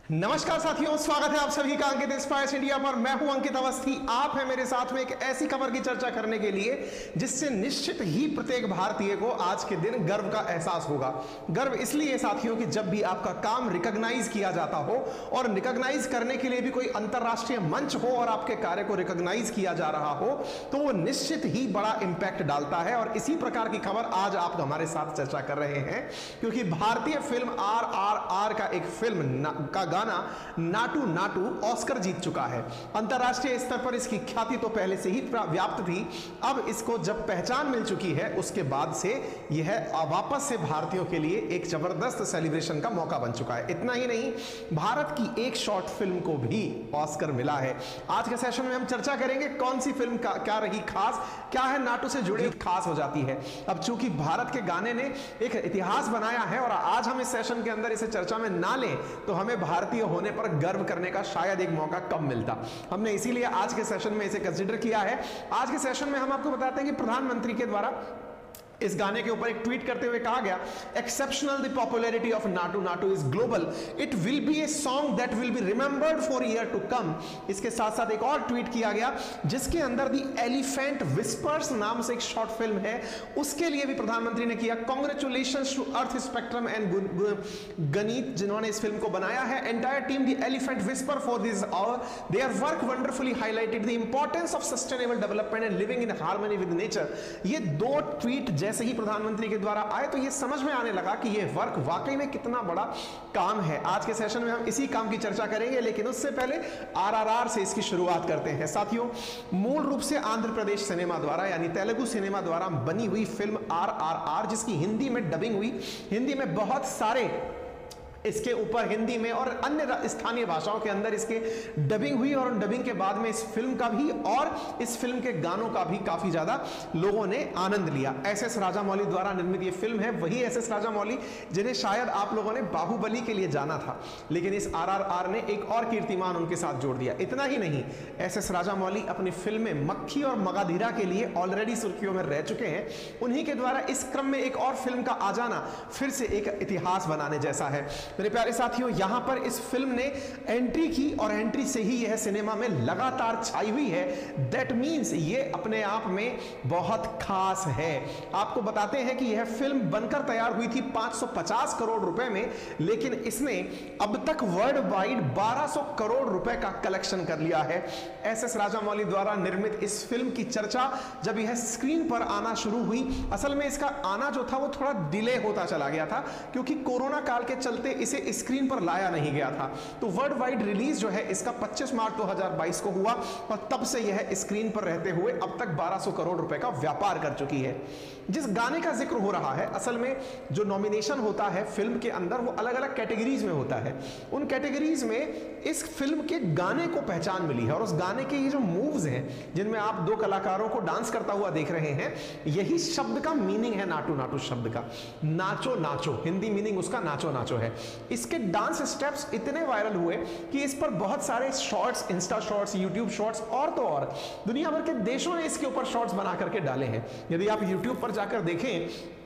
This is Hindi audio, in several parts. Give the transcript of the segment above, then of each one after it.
नमस्कार साथियों, स्वागत है आप सभी का अंकित इंस्पायर्स इंडिया पर। मैं हूं अंकित अवस्थी। आप हैं मेरे साथ में एक ऐसी खबर की चर्चा करने के लिए जिससे निश्चित ही प्रत्येक भारतीय को आज के दिन गर्व का एहसास होगा। गर्व इसलिए साथियों कि जब भी आपका काम रिकॉग्नाइज किया जाता हो और रिकॉग्नाइज करने के लिए भी कोई अंतरराष्ट्रीय मंच हो और आपके कार्य को रिकॉग्नाइज किया जा रहा हो तो वो निश्चित ही बड़ा इंपैक्ट डालता है। और इसी प्रकार की खबर आज आप हमारे साथ चर्चा कर रहे हैं क्योंकि भारतीय फिल्म RRR का एक फिल्म का गाना नाटू नाटू ऑस्कर जीत चुका है। अंतरराष्ट्रीय स्तर पर इसकी ख्याति तो पहले से ही व्याप्त थी, अब इसको जब पहचान मिल चुकी है उसके बाद से यह वापस से भारतीयों के लिए एक जबरदस्त सेलिब्रेशन का मौका बन चुका है। इतना ही नहीं, भारत की एक शॉर्ट फिल्म को भी ऑस्कर मिला है। आज के सेशन में हम चर्चा करेंगे कौन सी फिल्म का क्या रही खास, क्या है नाटू से जुड़ी खास हो जाती है। अब चूंकि भारत के गाने ने एक इतिहास बनाया है और आज हम इस सेशन के अंदर इसे चर्चा में ना लें तो हमें भारतीय होने पर गर्व करने का शायद एक मौका कम मिलता। हमने इसीलिए आज के सेशन में इसे कंसीडर किया है। आज के सेशन में हम आपको बताते हैं कि प्रधानमंत्री के द्वारा इस गाने के ऊपर एक ट्वीट करते हुए कहा गया, exceptional the popularity of Naatu Naatu is global, it will be a song that will be remembered for year to come. इसके साथ साथ एक और ट्वीट किया गया जिसके अंदर द एलिफेंट विस्पर्स नाम से एक शॉर्ट फिल्म है, उसके लिए भी प्रधानमंत्री ने किया congratulations to earth spectrum and Ganit जिन्होंने इस फिल्म को बनाया है। Entire team the elephant whisper for this their work wonderfully highlighted the importance of sustainable development and living in harmony with nature. ये दो ट्वीट जैसे ही प्रधानमंत्री के द्वारा आए तो यह समझ में आने लगा कि यह वर्क वाकई में कितना बड़ा काम है। आज के सेशन में हम इसी काम की चर्चा करेंगे, लेकिन उससे पहले RRR से इसकी शुरुआत करते हैं। साथियों, मूल रूप से आंध्र प्रदेश सिनेमा द्वारा यानी तेलुगु सिनेमा द्वारा बनी हुई फिल्म RRR, जिसकी हिंदी में डबिंग हुई, हिंदी में बहुत सारे इसके ऊपर हिंदी में और अन्य स्थानीय भाषाओं के अंदर इसके डबिंग हुई और डबिंग के बाद में इस फिल्म का भी और इस फिल्म के गानों का भी काफी ज्यादा लोगों ने आनंद लिया। SS राजामौली द्वारा निर्मित ये फिल्म है, वही SS राजामौली जिन्हें शायद आप लोगों ने बाहुबली के लिए जाना था, लेकिन इस RRR ने एक और कीर्तिमान उनके साथ जोड़ दिया। इतना ही नहीं, SS राजामौली अपनी फिल्म में मक्खी और मगाधीरा के लिए ऑलरेडी सुर्खियों में रह चुके हैं। उन्हीं के द्वारा इस क्रम में एक और फिल्म का आ जाना फिर से एक इतिहास बनाने जैसा है। मेरे प्यारे साथियों, यहां पर इस फिल्म ने एंट्री की और एंट्री से ही यह सिनेमा में लगातार छाई हुई है। दैट मींस ये अपने आप में बहुत खास है। आपको बताते हैं कि यह फिल्म बनकर तैयार हुई थी 550 करोड़ रुपए में, लेकिन इसने अब तक वर्ल्ड वाइड 1200 करोड़ रुपए का कलेक्शन कर लिया है। SS राजामौली द्वारा निर्मित इस फिल्म की चर्चा जब यह स्क्रीन पर आना शुरू हुई, असल में इसका आना जो था वो थोड़ा डिले होता चला गया था क्योंकि कोरोना काल के चलते इसे स्क्रीन पर लाया नहीं गया था। तो वर्ल्ड वाइड रिलीज जो है इसका 25 मार्च 2022 को हुआ और तब से यह स्क्रीन पर रहते हुए अब तक 1200 करोड़ रुपए का व्यापार कर चुकी है। जिस गाने का जिक्र हो रहा है, असल में जो नॉमिनेशन होता है फिल्म के अंदर वो अलग अलग कैटेगरीज में होता है। उन कैटेगरीज में इस फिल्म के गाने को पहचान मिली है और उस गाने के ये जो मूव्स हैं जिनमें आप दो कलाकारों को डांस करता हुआ देख रहे हैं, यही शब्द का मीनिंग है नाटू नाटू शब्द का। नाचो नाचो, हिंदी मीनिंग उसका नाचो नाचो है। इसके डांस स्टेप्स इतने वायरल हुए कि इस पर बहुत सारे shorts, Insta shorts, YouTube shorts और तो और दुनिया भर के देशों ने इसके ऊपर शॉर्ट्स बना करके डाले हैं। यदि आप यूट्यूब पर जाकर देखें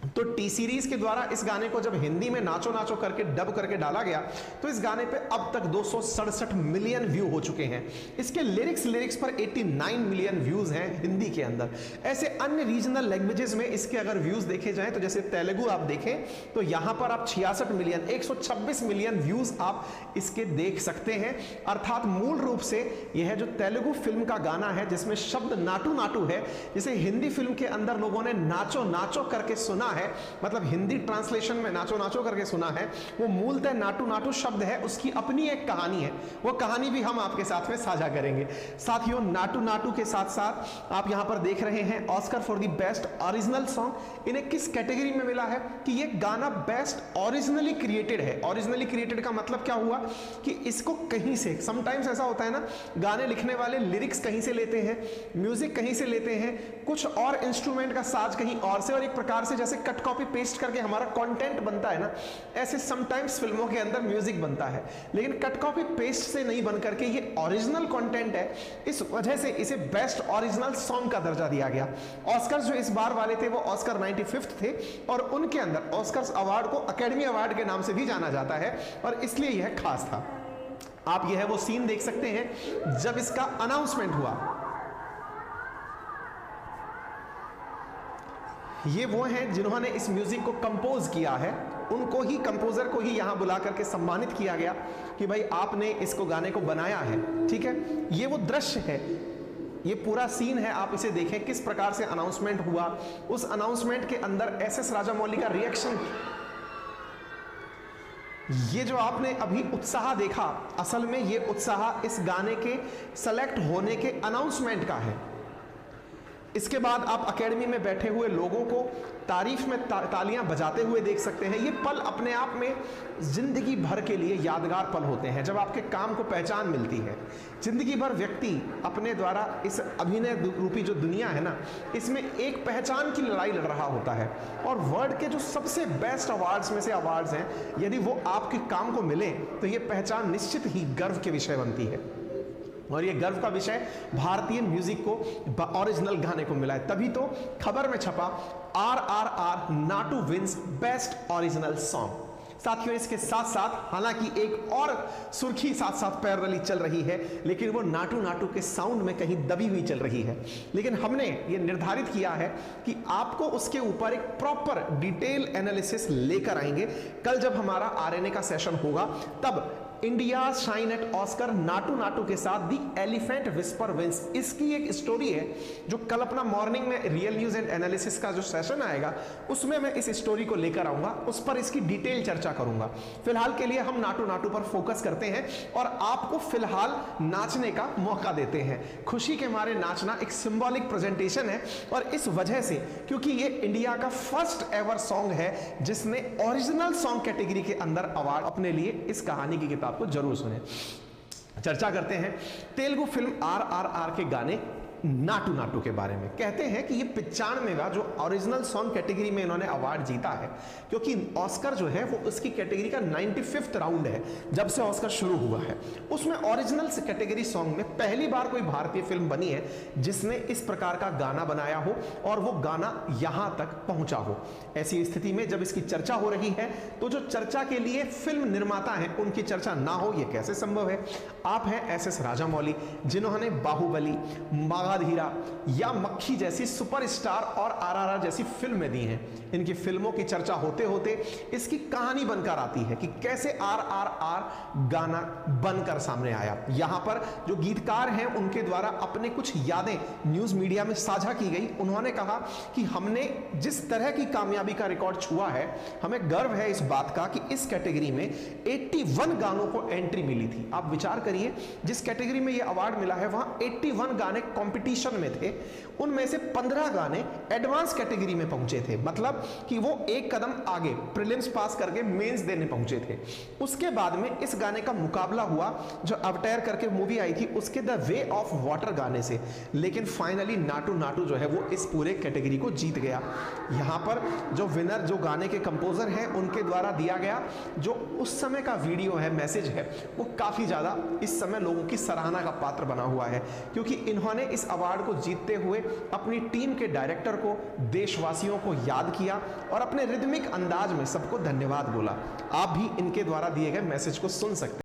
तो टी सीरीज के द्वारा इस गाने को जब हिंदी में नाचो नाचो करके डब करके डाला गया तो इस गाने पे अब तक 267 मिलियन व्यू हो चुके हैं। इसके लिरिक्स पर 89 मिलियन व्यूज हैं हिंदी के अंदर। ऐसे अन्य रीजनल लैंग्वेजेस में इसके अगर व्यूज देखे जाएं तो जैसे तेलुगु आप देखें तो यहां पर आप 66 मिलियन 126 मिलियन व्यूज आप इसके देख सकते हैं। अर्थात मूल रूप से यह जो तेलुगु फिल्म का गाना है जिसमें शब्द नाटू नाटू है, जिसे हिंदी फिल्म के अंदर लोगों ने नाचो नाचो करके सुना है, मतलब हिंदी ट्रांसलेशन में नाचो नाचो करके सुना है, वो मूलतः नाटू नाटू शब्द है, उसकी अपनी एक कहानी है। वो कहानी भी हम आपके साथ में साझा करेंगे। साथियों, नाटू नाटू के साथ साथ आप यहां पर देख रहे हैं Oscar for the best original song. इन्हें किस कैटेगरी में मिला है कि ये गाना बेस्ट ओरिजिनली क्रिएटेड है। ओरिजिनली क्रिएटेड का मतलब क्या हुआ कि इसको कहीं से, समटाइम्स ऐसा होता है ना, गाने लिखने वाले लिरिक्स कहीं से लेते हैं, म्यूजिक कहीं से लेते हैं, कुछ और इंस्ट्रूमेंट का साज कहीं और से, और एक प्रकार से जैसे कट कॉपी पेस्ट करके हमारा कंटेंट बनता है ना, ऐसे समटाइम्स फिल्मों के अंदर म्यूजिक बनता है, लेकिन कट कॉपी पेस्ट से नहीं बन करके ये ओरिजिनल कंटेंट है। इस वजह से इसे बेस्ट ओरिजिनल सॉन्ग का दर्जा दिया गया। ऑस्कर जो इस बार वाले थे वो ऑस्कर 95th थे और उनके अंदर ऑस्कर्स अवार्ड को अकेडमी अवार्ड के नाम से भी जाना जाता है और इसलिए यह खास था। आप यह वो सीन देख सकते हैं जब इसका अनाउंसमेंट हुआ। ये वो हैं जिन्होंने इस म्यूजिक को कंपोज किया है, उनको ही, कंपोजर को ही यहां बुला करके सम्मानित किया गया कि भाई आपने इसको गाने को बनाया है। ठीक है, ये वो दृश्य है, ये पूरा सीन है, आप इसे देखें किस प्रकार से अनाउंसमेंट हुआ। उस अनाउंसमेंट के अंदर एस.एस. राजामौली का रिएक्शन, ये जो आपने अभी उत्साह देखा, असल में ये उत्साह इस गाने के सेलेक्ट होने के अनाउंसमेंट का है। इसके बाद आप एकेडमी में बैठे हुए लोगों को तारीफ में तालियां बजाते हुए देख सकते हैं। ये पल अपने आप में जिंदगी भर के लिए यादगार पल होते हैं जब आपके काम को पहचान मिलती है। जिंदगी भर व्यक्ति अपने द्वारा इस अभिनय रूपी जो दुनिया है ना, इसमें एक पहचान की लड़ाई लड़ रहा होता है और वर्ल्ड के जो सबसे बेस्ट अवार्ड्स में से अवार्ड्स हैं, यदि वो आपके काम को मिले तो ये पहचान निश्चित ही गर्व के विषय बनती है। और ये गर्व का विषय भारतीय म्यूजिक को ओरिजिनल गाने को मिला है। तभी तो खबर में छपा RRR Naatu wins best original song. साथियों, इसके साथ साथ हालांकि एक और सुर्खी साथ साथ पैरेलली चल रही है, लेकिन वो नाटू नाटू के साउंड में कहीं दबी हुई चल रही है। लेकिन हमने ये निर्धारित किया है कि आपको उसके ऊपर एक प्रॉपर डिटेल एनालिसिस लेकर आएंगे। कल जब हमारा RNA का सेशन होगा तब India shine at Oscar Naatu Naatu के साथ दी एलिफेंट विस्पर विंस, इसकी एक स्टोरी है जो कल अपना मॉर्निंग में रियल न्यूज एंड एनालिसिस का जो सेशन आएगा उसमें मैं इस स्टोरी को लेकर आऊंगा, उस पर इसकी डिटेल चर्चा करूंगा। फिलहाल के लिए हम नाटू नाटू पर फोकस करते हैं और आपको फिलहाल नाचने का मौका देते हैं। खुशी के मारे नाचना एक सिंबॉलिक प्रेजेंटेशन है और इस वजह से, क्योंकि ये इंडिया का फर्स्ट एवर सॉन्ग है जिसने ओरिजिनल सॉन्ग कैटेगरी के अंदर अवार्ड अपने लिए, इस कहानी की किताब को जरूर सुने। चर्चा करते हैं तेलुगु फिल्म RRR के गाने नाटू नाटू के बारे में। कहते हैं कि ये 95वां जो ओरिजिनल सॉन्ग कैटेगरी में इन्होंने अवार्ड जीता है, क्योंकि ऑस्कर जो है वो उसकी कैटेगरी का 95th राउंड है जब से ऑस्कर शुरू हुआ है। उसमें ओरिजिनल कैटेगरी सॉन्ग में पहली बार कोई भारतीय फिल्म बनी है जिसने इस प्रकार का गाना बनाया हो और वो गाना यहां तक पहुंचा हो। ऐसी स्थिति में जब इसकी चर्चा हो रही है तो जो चर्चा के लिए फिल्म निर्माता हैं उनकी चर्चा ना हो, ये कैसे संभव है? आप हैं एस.एस. राजामौली, जिन्होंने बाहुबली, हीरा या मक्खी जैसी सुपरस्टार और RRR जैसी फिल्में दी हैं। इनकी फिल्मों की चर्चा होते होते इसकी कहानी बनकर आती है कि कैसे RRR गाना बनकर सामने आया। यहां पर जो गीतकार हैं उनके द्वारा अपने कुछ यादें न्यूज मीडिया में साझा की गई। उन्होंने कहा कि हमने जिस तरह की कामयाबी का रिकॉर्ड छुआ है, हमें गर्व है इस बात का कि इस कैटेगरी में 81 गानों को एंट्री मिली थी। आप विचार करिए, जिस कैटेगरी में यह अवार्ड मिला है वहां 81 गाने कंपटीशन में थे, उनमें से 15 गाने एडवांस कैटेगरी में पहुंचे थे, मतलब कि वो एक कदम आगे प्रीलिम्स पास करके मेंस देने पहुंचे थे। उसके बाद में इस गाने का मुकाबला हुआ जो अवतार करके मूवी आई थी उसके द वे ऑफ वाटर गाने से, लेकिन फाइनली नाटू नाटू जो है वो इस पूरे कैटेगरी को जीत गया। यहां पर जो विनर, जो गाने के कंपोजर हैं, उनके द्वारा दिया गया जो उस समय का वीडियो है, मैसेज है, वो काफी ज्यादा इस समय लोगों की सराहना का पात्र बना हुआ है, क्योंकि इन्होंने इस अवार्ड को जीतते हुए अपनी टीम के डायरेक्टर को, देशवासियों को याद किया और अपने रिदमिक अंदाज में सबको धन्यवाद बोला। आप भी इनके द्वारा दिए गए मैसेज को सुन सकते हैं।